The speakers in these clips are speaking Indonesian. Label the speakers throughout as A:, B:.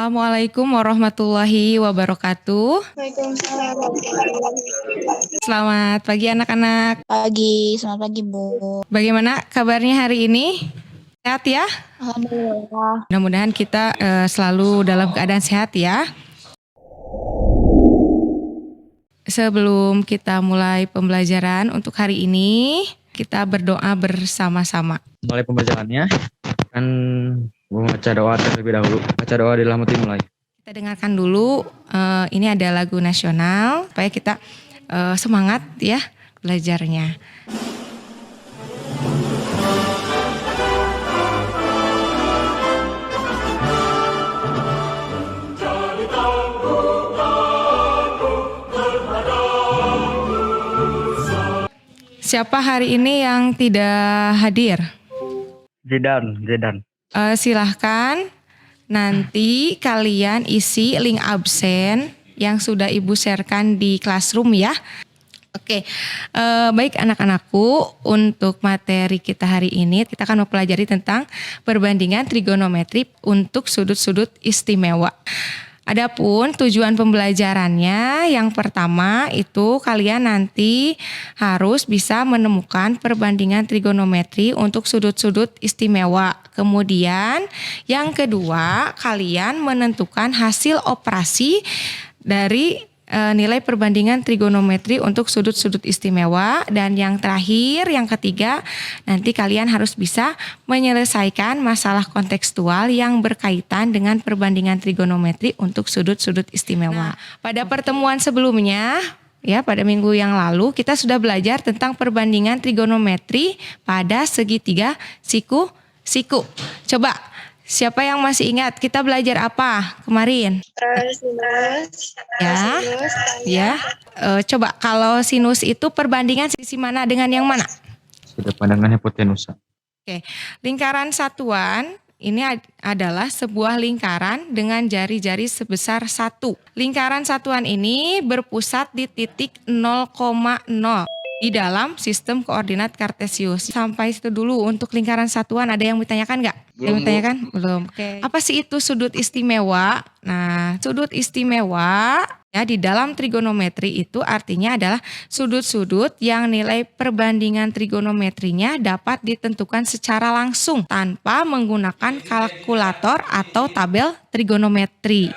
A: Assalamualaikum warahmatullahi wabarakatuh.
B: Waalaikumsalam.
A: Selamat pagi anak-anak.
B: Selamat pagi Bu.
A: Bagaimana kabarnya hari ini? Sehat ya?
B: Alhamdulillah.
A: Mudah-mudahan kita selalu dalam keadaan sehat ya. Sebelum kita mulai pembelajaran untuk hari ini, kita berdoa bersama-sama.
C: Mulai pembelajarannya, kan membaca doa terlebih dahulu. Baca doa di dalam hati mulai.
A: Kita dengarkan dulu, ini ada lagu nasional, supaya kita semangat ya belajarnya. Siapa hari ini yang tidak hadir?
C: Zedan.
A: Silahkan nanti kalian isi link absen yang sudah Ibu sharekan di classroom ya. Oke, baik anak-anakku, untuk materi kita hari ini kita akan mempelajari tentang perbandingan trigonometri untuk sudut-sudut istimewa. Adapun tujuan pembelajarannya, yang pertama itu kalian nanti harus bisa menemukan perbandingan trigonometri untuk sudut-sudut istimewa. Kemudian yang kedua, kalian menentukan hasil operasi dari nilai perbandingan trigonometri untuk sudut-sudut istimewa. Dan yang terakhir, yang ketiga, nanti kalian harus bisa menyelesaikan masalah kontekstual yang berkaitan dengan perbandingan trigonometri untuk sudut-sudut istimewa. Pada pertemuan sebelumnya, ya pada minggu yang lalu, kita sudah belajar tentang perbandingan trigonometri pada segitiga siku. Coba, siapa yang masih ingat kita belajar apa kemarin?
B: Sinus.
A: Ya. Coba kalau sinus itu perbandingan sisi mana dengan yang mana?
C: Sudut pandangan hipotenusa.
A: Oke, lingkaran satuan ini adalah sebuah lingkaran dengan jari-jari sebesar 1. Lingkaran satuan ini berpusat di titik 0,0 di dalam sistem koordinat Kartesius. Sampai situ dulu untuk lingkaran satuan. Ada yang ditanyakan nggak? Belum. Oke. Apa sih itu sudut istimewa? Nah, sudut istimewa ya di dalam trigonometri itu artinya adalah sudut-sudut yang nilai perbandingan trigonometrinya dapat ditentukan secara langsung tanpa menggunakan kalkulator atau tabel trigonometri.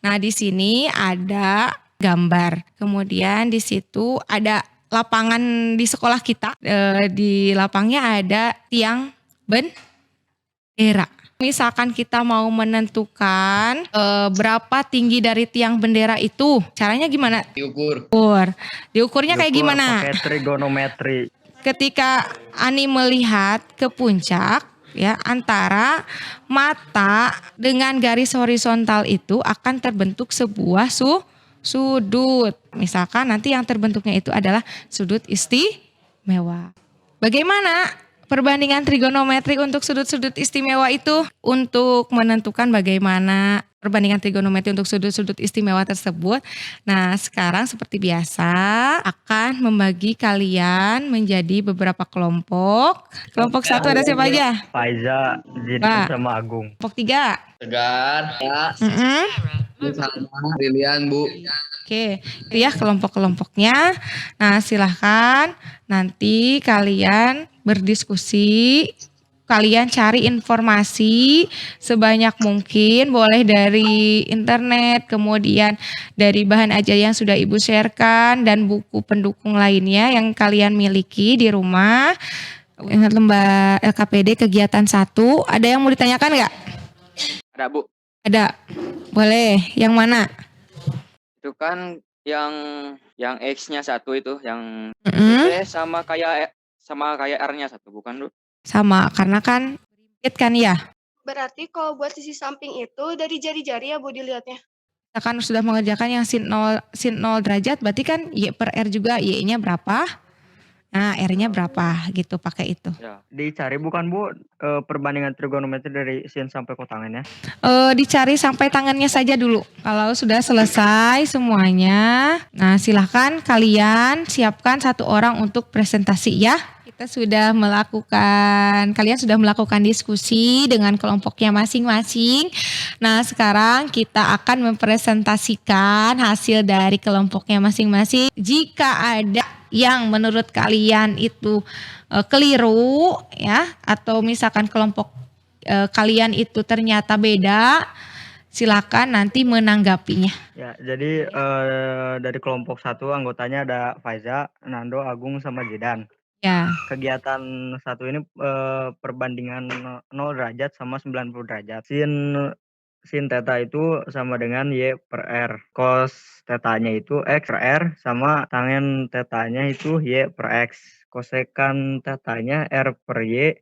A: Nah, di sini ada gambar. Kemudian di situ ada lapangan di sekolah kita. Di lapangnya ada tiang bendera. Misalkan kita mau menentukan berapa tinggi dari tiang bendera itu, caranya gimana? Diukurnya kayak gimana?
C: Pakai trigonometri.
A: Ketika Ani melihat ke puncak, ya antara mata dengan garis horizontal itu akan terbentuk sebuah sudut. Misalkan nanti yang terbentuknya itu adalah sudut istimewa. Bagaimana perbandingan trigonometri untuk sudut-sudut istimewa itu? Untuk menentukan bagaimana perbandingan trigonometri untuk sudut-sudut istimewa tersebut. Nah, sekarang seperti biasa akan membagi kalian menjadi beberapa kelompok. Kelompok 1 ada siapa aja?
C: Faiza, Zedan sama Agung.
A: Kelompok 3.
D: Tegar, ya. Sama Lilian, Bu.
A: Oke, itu ya kelompok-kelompoknya. Nah, silahkan nanti kalian berdiskusi, kalian cari informasi sebanyak mungkin, boleh dari internet, kemudian dari bahan ajar yang sudah Ibu sharekan, dan buku pendukung lainnya yang kalian miliki di rumah. Ingat lembar LKPD kegiatan 1, ada yang mau ditanyakan nggak?
D: Ada, Bu.
A: Ada, boleh. Yang mana?
D: Itu kan yang X-nya 1 itu, yang sama kayak R-nya 1, bukan, Bu?
A: Sama, karena kan kan ya.
B: Berarti kalau buat sisi samping itu dari jari-jari ya Bu dilihatnya.
A: Kita kan sudah mengerjakan yang sin 0 derajat, berarti kan Y per R juga, Y-nya berapa? Nah, R-nya berapa gitu, pakai itu.
C: Ya. Dicari bukan Bu perbandingan trigonometri dari sin sampai kotangannya?
A: Dicari sampai tangannya saja dulu. Kalau sudah selesai semuanya, nah silahkan kalian siapkan 1 orang untuk presentasi ya. Kalian sudah melakukan diskusi dengan kelompoknya masing-masing. Nah, sekarang kita akan mempresentasikan hasil dari kelompoknya masing-masing. Jika ada yang menurut kalian itu keliru ya, atau misalkan kelompok kalian itu ternyata beda, silakan nanti menanggapinya.
C: Ya, jadi dari kelompok 1 anggotanya ada Faiza, Nando, Agung, sama Jidan.
A: Ya.
C: Kegiatan satu ini perbandingan 0 derajat sama 90 derajat. Sin theta itu sama dengan Y per R. Cos tetanya itu X per R sama tangen tetanya itu Y per X. Kosekan tetanya R per Y.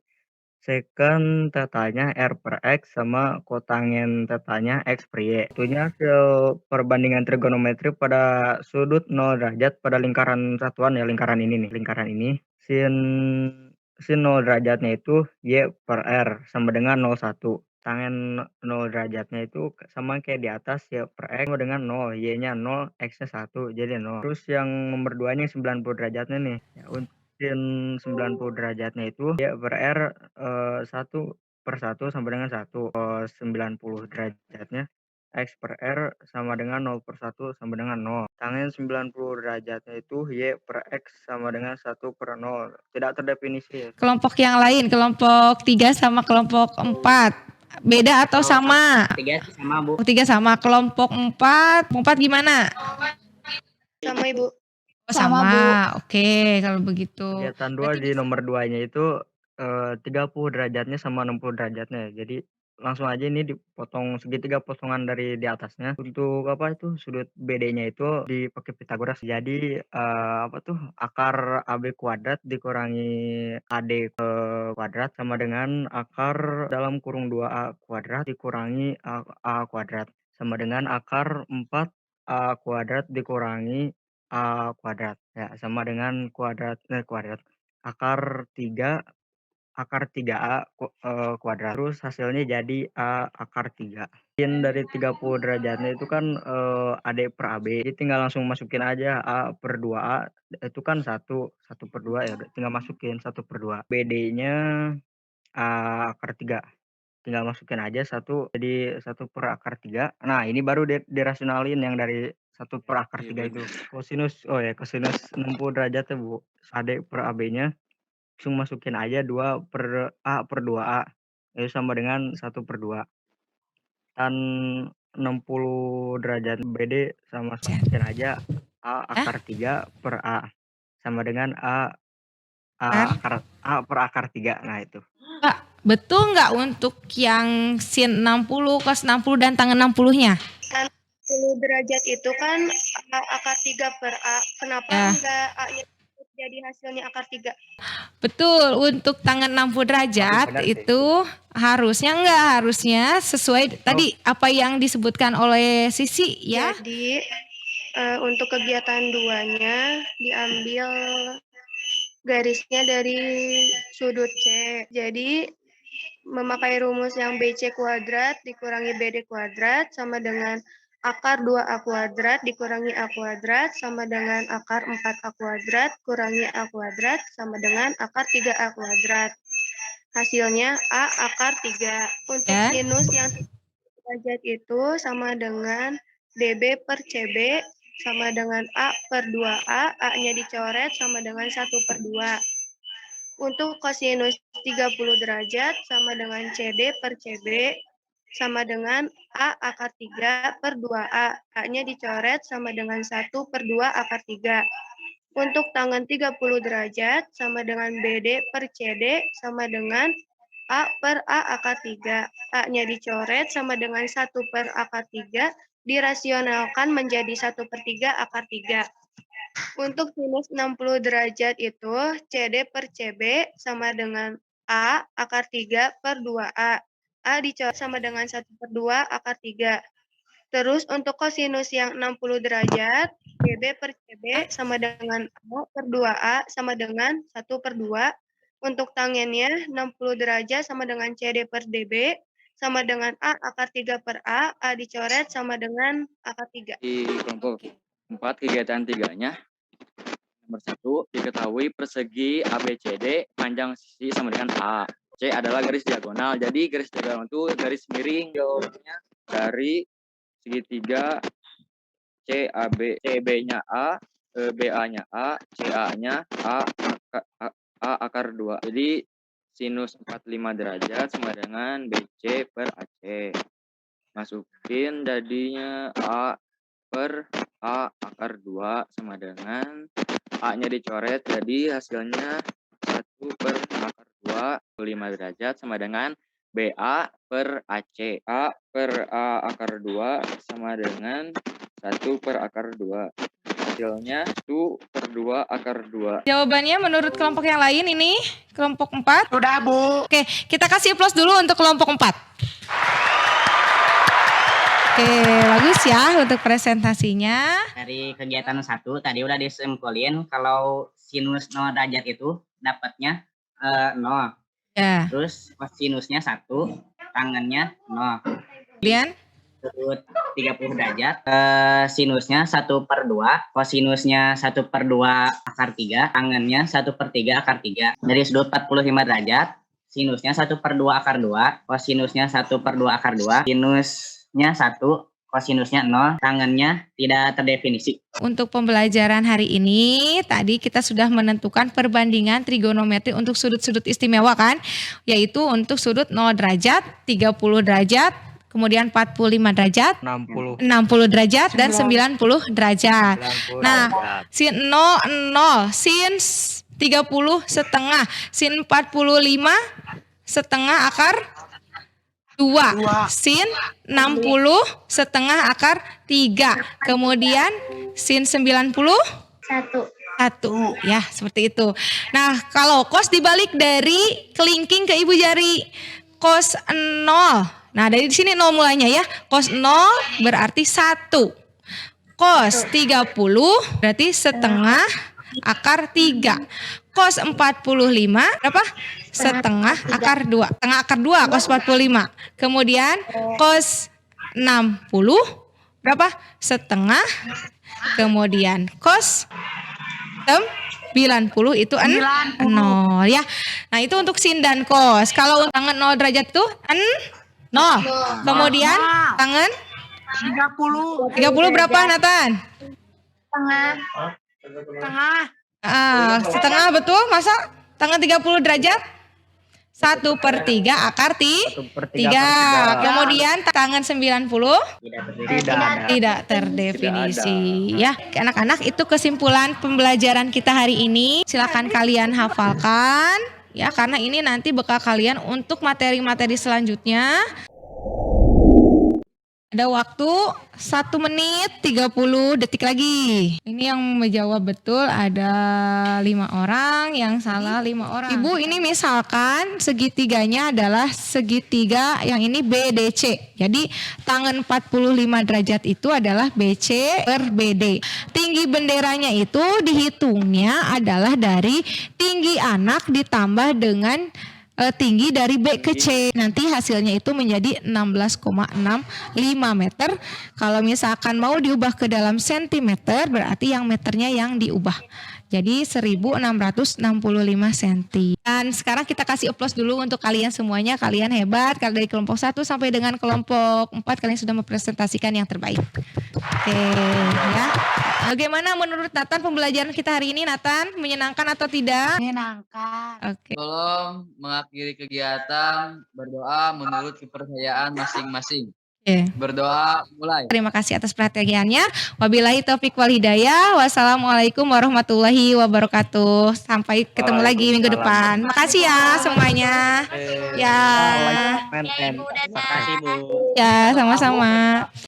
C: Secant tetanya R per X sama kotangen tetanya X per Y. Itunya hasil perbandingan trigonometri pada sudut 0 derajat pada lingkaran satuan ya, lingkaran ini nih, lingkaran ini. Sin 0 derajatnya itu Y per R sama dengan 0,1. Tangen 0 derajatnya itu sama kayak di atas, Y per X sama dengan 0. Y-nya 0, X-nya 1, jadi 0. Terus yang nomor 2-nya 90 derajatnya nih. Ya, sin 90 derajatnya itu Y per R 1/1 sama dengan 1. Cos 90 derajatnya X per R sama dengan 0/1 sama dengan 0. Tangen 90 derajatnya itu Y per X sama dengan 1/0. Tidak terdefinisi ya.
A: Kelompok yang lain, kelompok 3 sama kelompok 4. Beda atau sama?
E: 3 sama, Bu.
A: 3 sama. Kelompok 4 gimana?
B: Sama Ibu.
A: Oh, sama. Oke, kalau begitu.
C: Kegiatan 2 di nomor 2-nya itu 30 derajatnya sama 60 derajatnya. Jadi langsung aja ini dipotong segitiga potongan dari di atasnya. Untuk apa itu sudut BD-nya itu dipakai Pitagoras. Jadi akar AB kuadrat dikurangi AD kuadrat sama dengan akar dalam kurung 2A kuadrat dikurangi A kuadrat sama dengan akar 4A kuadrat dikurangi A kuadrat ya, sama dengan kuadrat akar 3A kuadrat. Terus hasilnya jadi A akar 3. Sin dari 30 derajatnya itu kan AD per AB. Jadi tinggal langsung masukin aja A per 2A itu kan 1/2 ya, tinggal masukin 1/2. BD-nya A akar 3. Tinggal masukin aja 1, jadi 1 per akar 3. Nah, ini baru dirasionalin yang dari 1 per akar 3 itu. Kosinus 60 derajat ya, Bu. AD per AB-nya langsung masukin aja 2 per A per 2A. Itu sama dengan 1/2. Dan 60 derajat BD sama masukin aja A akar 3 per A. Sama dengan A per akar 3. Nah, itu.
A: Pak, betul nggak untuk yang sin 60, cos 60 dan tangan 60-nya?
B: 10 derajat itu kan A akar 3 per A. Kenapa enggak A-nya jadi hasilnya akar 3?
A: Betul, untuk tangan 60 derajat itu harusnya sesuai tadi apa yang disebutkan oleh Sisi ya.
B: Jadi untuk kegiatan 2-nya diambil garisnya dari sudut C. Jadi memakai rumus yang BC kuadrat dikurangi BD kuadrat sama dengan akar 2A kuadrat dikurangi A kuadrat sama dengan akar 4A kuadrat kurangi A kuadrat sama dengan akar 3A kuadrat. Hasilnya A akar 3. Untuk sinus yang derajat itu sama dengan DB per CB sama dengan A per 2A. A-nya dicoret sama dengan 1/2. Untuk kosinus 30 derajat sama dengan CD per CB sama dengan A akar 3 per 2A. A-nya dicoret sama dengan 1/2 akar 3. Untuk tangan 30 derajat sama dengan BD per CD sama dengan A per A akar 3. A-nya dicoret sama dengan 1 per akar 3 dirasionalkan menjadi 1/3 akar 3. Untuk sinus 60 derajat itu CD per CB sama dengan A akar 3 per 2A. A dicoret sama dengan 1/2 akar 3. Terus untuk kosinus yang 60 derajat, DB per CB sama dengan A per 2A sama dengan 1/2. Untuk tangennya 60 derajat sama dengan CD per DB sama dengan A akar 3 per A dicoret sama dengan akar 3.
D: Di kelompok 4 kegiatan 3-nya Nomor 1, diketahui persegi ABCD panjang sisi sama dengan A. C adalah garis diagonal. Jadi garis diagonal itu garis miring jauhnya dari segitiga CB-nya A, BA-nya A, CA-nya A akar 2. Jadi sinus 45 derajat sama dengan BC per AC. Masukin jadinya A per A akar 2 sama dengan A-nya dicoret, jadi hasilnya 1 per akar 2, 5 derajat sama dengan BA per AC. A per A akar 2 sama dengan 1 per akar 2. Hasilnya 1 per 2 akar 2.
A: Jawabannya menurut kelompok yang lain ini kelompok 4.
E: Sudah, Bu.
A: Oke, kita kasih plus dulu untuk kelompok 4. Oke, bagus ya untuk presentasinya.
F: Dari kegiatan 1 tadi udah disimpulin kalau sinus 0 derajat itu dapatnya 0.
A: Ya,
F: Terus kosinusnya 1, tangannya 0.
A: kemudian
F: Sudut 30 derajat, sinusnya 1 per 2, kosinusnya 1 per 2 akar 3, tangannya 1 per 3 akar 3. Dari sudut 45 derajat, sinusnya 1 per 2 akar 2, kosinusnya 1 per 2 akar 2, sinusnya 1, kosinusnya 0, tangannya tidak terdefinisi.
A: untuk pembelajaran hari ini tadi kita sudah menentukan perbandingan trigonometri untuk sudut-sudut istimewa kan, yaitu untuk sudut 0 derajat, 30 derajat, kemudian 45 derajat,
C: 60
A: 60 derajat, dan 90 derajat.
C: 90
A: Nah,
C: derajat.
A: sin 0, sin 30 setengah, sin 45 setengah akar 2, sin 60 setengah akar 3, kemudian sin 90 1, ya seperti itu. Nah, kalau cos dibalik dari kelingking ke ibu jari, cos 0. Nah, dari sini 0 mulainya ya. Cos 0 berarti 1. Cos 30 berarti setengah akar 3. Cos 45 berapa? Setengah akar 2. Setengah akar 2 cos 45. Kemudian cos 60 berapa? Setengah. Kemudian cos 90 itu 0 ya. Nah, itu untuk sin dan cos. Kalau tangan 0 derajat itu 0. Kemudian tangan
E: 30.
A: 30 berapa, Nathan?
E: Setengah.
A: Setengah betul, masa tangan 30 derajat? 1 per 3 akar
C: 1 per 3
A: 3.
C: akar 3.
A: Kemudian tangan 90
F: Tidak ada.
A: tidak terdefinisi ya. Anak-anak, itu kesimpulan pembelajaran kita hari ini. Silakan kalian hafalkan ya, karena ini nanti bekal kalian untuk materi-materi selanjutnya. Ada waktu 1 menit 30 detik lagi. Ini yang menjawab betul ada 5 orang, yang salah 5 orang. Ibu, ini misalkan segitiganya adalah segitiga yang ini BDC. Jadi tangan 45 derajat itu adalah BC per BD. Tinggi benderanya itu dihitungnya adalah dari tinggi anak ditambah dengan tinggi dari B ke C. Nanti hasilnya itu menjadi 16,65 meter. Kalau misalkan mau diubah ke dalam sentimeter, berarti yang meternya yang diubah. Jadi 1665 cm. Dan sekarang kita kasih applause dulu untuk kalian semuanya. Kalian hebat. Kalau dari kelompok 1 sampai dengan kelompok 4 kalian sudah mempresentasikan yang terbaik. Oke, ya. Bagaimana menurut Nathan pembelajaran kita hari ini, Nathan? Menyenangkan atau tidak?
E: Menyenangkan.
A: Oke.
G: Tolong mengakhiri kegiatan berdoa menurut kepercayaan masing-masing.
A: Oke.
G: Berdoa mulai.
A: Terima kasih atas perhatiannya. Wabillahi taufik wal hidayah. Wassalamualaikum warahmatullahi wabarakatuh. Sampai ketemu lagi minggu depan. Makasih ya semuanya. Ya.
C: Terima kasih, Bu.
A: Ya, sama-sama.